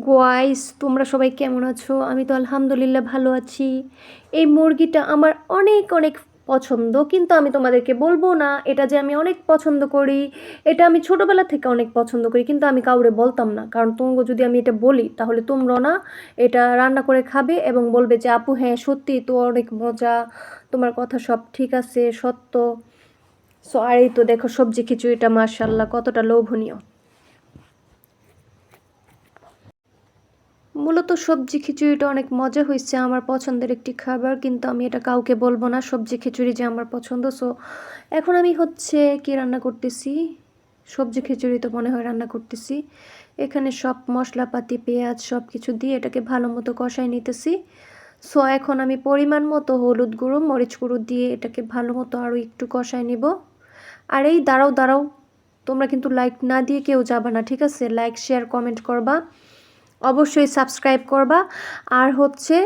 Guys, তোমরা সবাই কেমন আছো? আমি তো আলহামদুলিল্লাহ ভালো আছি। এই মুরগিটা আমার অনেক অনেক পছন্দ, কিন্তু আমি তোমাদেরকে বলবো না এটা যে আমি অনেক পছন্দ করি। এটা আমি ছোটোবেলা থেকে অনেক পছন্দ করি, কিন্তু আমি কাউরে বলতাম না, কারণ তোমরা যদি আমি এটা বলি তাহলে তোমরা না এটা রান্না করে খাবে এবং বলবে যে আপু হ্যাঁ সত্যি তো অনেক মজা, তোমার কথা সব ঠিক আছে, সত্য। সো আর এই তো দেখো সবজি খিচুড়িটা মাশাল্লাহ কতটা লোভনীয়। মূলত সবজি খিচুড়িটা অনেক মজা হয়েছে, আমার পছন্দের একটি খাবার, কিন্তু আমি এটা কাউকে বলবো না সবজি খিচুড়ি যে আমার পছন্দ। সো এখন আমি হচ্ছে কি রান্না করতেছি, সবজি খিচুড়ি তো মনে হয় রান্না করতেছি। এখানে সব মশলাপাতি পেঁয়াজ সব কিছু দিয়ে এটাকে ভালো মতো কষাই নিতেছি। সো এখন আমি পরিমাণ মতো হলুদ গুঁড়ো মরিচ গুঁড়ো দিয়ে এটাকে ভালো মতো আরও একটু কষাই নিব। আর এই দাঁড়াও দাঁড়াও, তোমরা কিন্তু লাইক না দিয়ে কেউ যাবা না, ঠিক আছে? লাইক শেয়ার কমেন্ট করবা, অবশ্যই সাবস্ক্রাইব করবা। আর হচ্ছে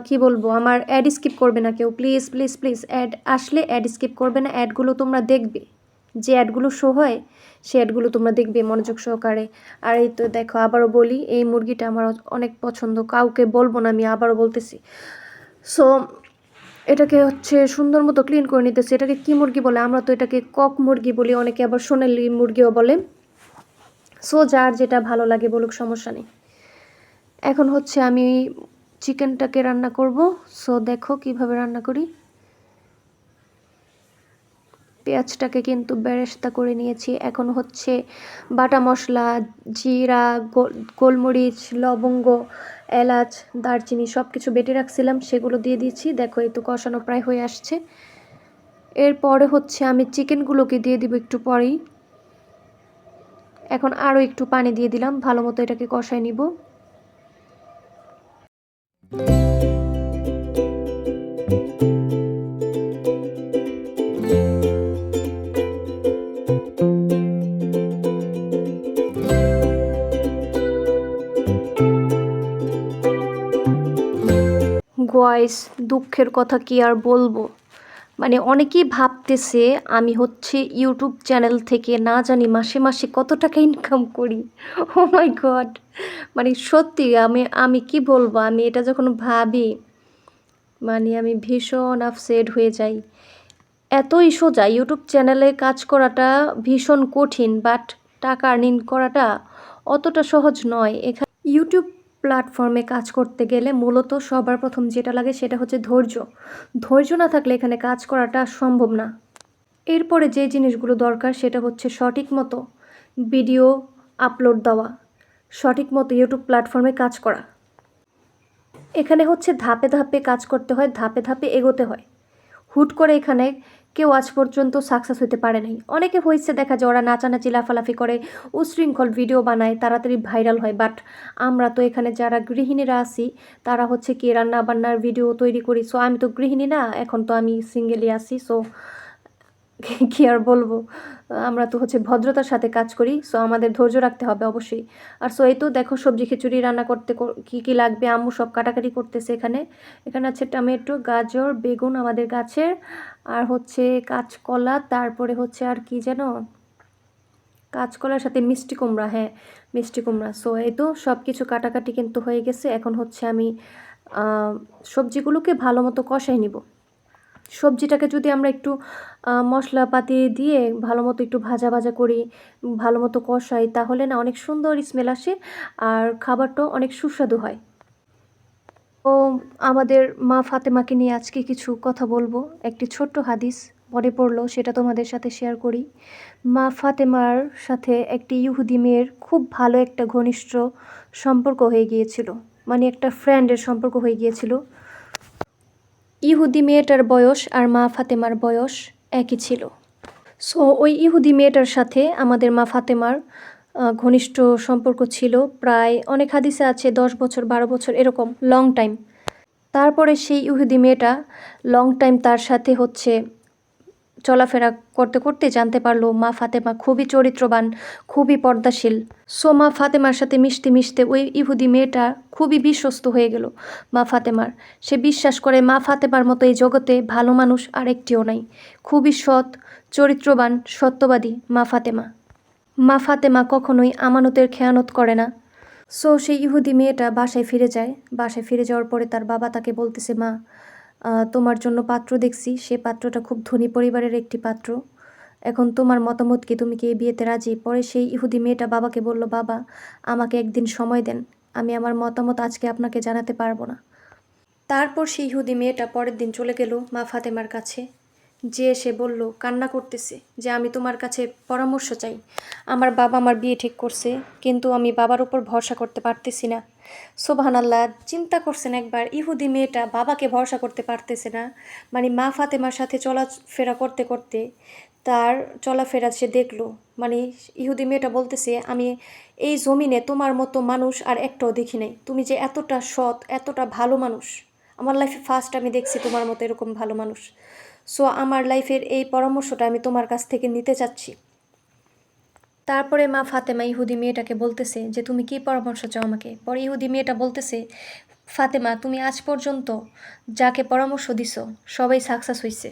কি বলবো, আমার অ্যাড স্কিপ করবে না কেউ, প্লিজ প্লিজ প্লিজ। অ্যাড আসলে অ্যাড স্কিপ করবে না, অ্যাডগুলো তোমরা দেখবে, যে অ্যাডগুলো শো হয় সে অ্যাডগুলো তোমরা দেখবে মনোযোগ সহকারে। আর এই তো দেখো, আবারও বলি এই মুরগিটা আমার অনেক পছন্দ, কাউকে বলবো না, আমি আবারও বলতেছি। সো এটাকে হচ্ছে সুন্দর মতো ক্লিন করে নিতেছি। এটাকে কি মুরগি বলে? আমরা তো এটাকে কক মুরগি বলি, অনেকে আবার সোনালি মুরগিও বলে। সো যার যেটা ভালো লাগে বলুক, সমস্যা নেই। এখন হচ্ছে আমি চিকেনটাকে রান্না করব। সো দেখো কিভাবে রান্না করি। পেঁয়াজটাকে কিন্তু বেরেস্তা করে নিয়েছি। এখন হচ্ছে বাটা মশলা, জিরা, গোলমরিচ, লবঙ্গ, এলাচ, দারচিনি সব কিছু বেটে রাখছিলাম, সেগুলো দিয়ে দিয়েছি। দেখো এই তো কষানো প্রায় হয়ে আসছে। এরপরে হচ্ছে আমি চিকেনগুলোকে দিয়ে দিব একটু পরেই। এখন আরও একটু পানি দিয়ে দিলাম, ভালো মতো এটাকে কষায় নিব। গাইস, দুঃখের কথা কি আর বলবো, মানে অনেকেই ভাবতেছে আমি হচ্ছে ইউটিউব চ্যানেল থেকে না জানি মাসে মাসে কত টাকা ইনকাম করি। ও মাই গড, মানে সত্যি আমি আমি কি বলবো, আমি এটা যখন ভাবি মানে আমি ভীষণ আপসেট হয়ে যাই। এতই সোজা, ইউটিউব চ্যানেলে কাজ করাটা ভীষণ কঠিন, বাট টাকা আর্নিং করাটা অতটা সহজ নয়। এখানে ইউটিউব প্ল্যাটফর্মে কাজ করতে গেলে মূলত সবার প্রথম যেটা লাগে সেটা হচ্ছে ধৈর্য। ধৈর্য না থাকলে এখানে কাজ করাটা সম্ভব না। এরপরে যে জিনিসগুলো দরকার সেটা হচ্ছে সঠিক মতো ভিডিও আপলোড দেওয়া, সঠিক মতো ইউটিউব প্ল্যাটফর্মে কাজ করা। এখানে হচ্ছে ধাপে ধাপে কাজ করতে হয়, ধাপে ধাপে এগোতে হয়। হুট করে এখানে কেউ আজ পর্যন্ত সাকসেস হতে পারে নাই। অনেকে হয়েছে দেখা যায় ওরা নাচানাচি লাফালাফি করে, উশৃঙ্খল ভিডিও বানায়, তাড়াতাড়ি ভাইরাল হয়। বাট আমরা তো এখানে যারা গৃহিণীরা আছি তারা হচ্ছে কি রান্না বান্নার ভিডিও তৈরি করি। সো আমি তো গৃহিণী না, এখন তো আমি সিঙ্গেলই আছি। সো কি আর বলবো, আমরা তো হচ্ছে ভদ্রতার সাথে কাজ করি। সো আমাদের ধৈর্য রাখতে হবে অবশ্যই। আর সো এই তো দেখো সবজি খিচুড়ি রান্না করতে কী কী লাগবে আম্মু সব কাটাকাটি করতেছে। এখানে এখানে আছে টমেটো, গাজর, বেগুন আমাদের গাছের, আর হচ্ছে কাঁচকলা, তারপরে হচ্ছে আর কি যেন, কাঁচকলার সাথে মিষ্টি কুমড়া, হ্যাঁ মিষ্টি কুমড়া। সো এই তো সব কিছু কাটাকাটি কিন্তু হয়ে গেছে। এখন হচ্ছে আমি সবজিগুলোকে ভালো মতো কষাই নিব। সবজিটাকে যদি আমরা একটু মশলাপাতি দিয়ে ভালো মতো একটু ভাজা ভাজা করি, ভালো মতো কষাই, তাহলে না অনেক সুন্দর স্মেল আসে আর খাবারটাও অনেক সুস্বাদু হয়। তো আমাদের মা ফাতেমাকে নিয়ে আজকে কিছু কথা বলবো। একটি ছোট্ট হাদিস মনে পড়লো, সেটা তোমাদের সাথে শেয়ার করি। মা ফাতেমার সাথে একটি ইহুদি মেয়ের খুব ভালো একটা ঘনিষ্ঠ সম্পর্ক হয়ে গিয়েছিল, মানে একটা ফ্রেন্ডের সম্পর্ক হয়ে গিয়েছিল। ইহুদি মেয়েটার বয়স আর মা ফাতেমার বয়স একই ছিল। সো ওই ইহুদি মেয়েটার সাথে আমাদের মা ফাতেমার ঘনিষ্ঠ সম্পর্ক ছিল, প্রায় অনেক হাদিসে আছে 10 বছর 12 বছর এরকম লং টাইম। তারপরে সেই ইহুদি মেয়েটা লং টাইম তার সাথে হচ্ছে চলাফেরা করতে করতে জানতে পারলো মা ফাতেমা খুবই চরিত্রবান, খুবই পর্দাশীল। সো মা ফাতেমার সাথে মিশতে মিশতে ওই ইহুদি মেয়েটা খুবই বিশ্বস্ত হয়ে গেল মা ফাতেমার। সে বিশ্বাস করে মা ফাতেমার মতো এই জগতে ভালো মানুষ আরেকটিও নাই। খুবই সৎ, চরিত্রবান, সত্যবাদী মা ফাতেমা। মা ফাতেমা কখনোই আমানতের খেয়ানত করে না। সো সেই ইহুদি মেয়েটা বাসায় ফিরে যায়। বাসায় ফিরে যাওয়ার পরে তার বাবা তাকে বলতেছে, মা তোমার জন্য পাত্র দেখছি, সে পাত্রটা খুব ধনী পরিবারের একটি পাত্র। এখন তোমার মতামত কি, তুমি কি এই বিয়েতে রাজি? পরে সেই ইহুদি মেয়েটা বাবাকে বলল, বাবা আমাকে একদিন সময় দেন, আমি আমার মতামত আজকে আপনাকে জানাতে পারবো না। তারপর সেই ইহুদি মেয়েটা পরের দিন চলে গেল মা ফাতেমার কাছে, যে সে বলল, কান্না করতেছে, যে আমি তোমার কাছে পরামর্শ চাই। আমার বাবা আমার বিয়ে ঠিক করছে, কিন্তু আমি বাবার উপর ভরসা করতে পারতেছি না। সুবহানাল্লাহ, চিন্তা করছেন একবার, ইহুদি মেয়েটা বাবাকে ভরসা করতে পারতেছে না, মানে মা ফাতেমার সাথে চলাফেরা করতে করতে তার চলাফেরা সে দেখলো। মানে ইহুদি মেয়েটা বলতেছে, আমি এই জমিনে তোমার মতো মানুষ আর একটাও দেখি নাই, তুমি যে এতটা সৎ, এতটা ভালো মানুষ, আমার লাইফে ফার্স্ট আমি দেখছি তোমার মতো এরকম ভালো মানুষ। সো আমার লাইফের এই পরামর্শটা আমি তোমার কাছ থেকে নিতে চাচ্ছি। তারপরে মা ফাতেমা ইহুদি মেয়েটাকে বলতেছে যে তুমি কি পরামর্শ চাও আমাকে? পরে ইহুদি মেয়েটা বলতেছে, ফাতেমা তুমি আজ পর্যন্ত যাকে পরামর্শ দিছো সবাই সাকসেস হয়েছে,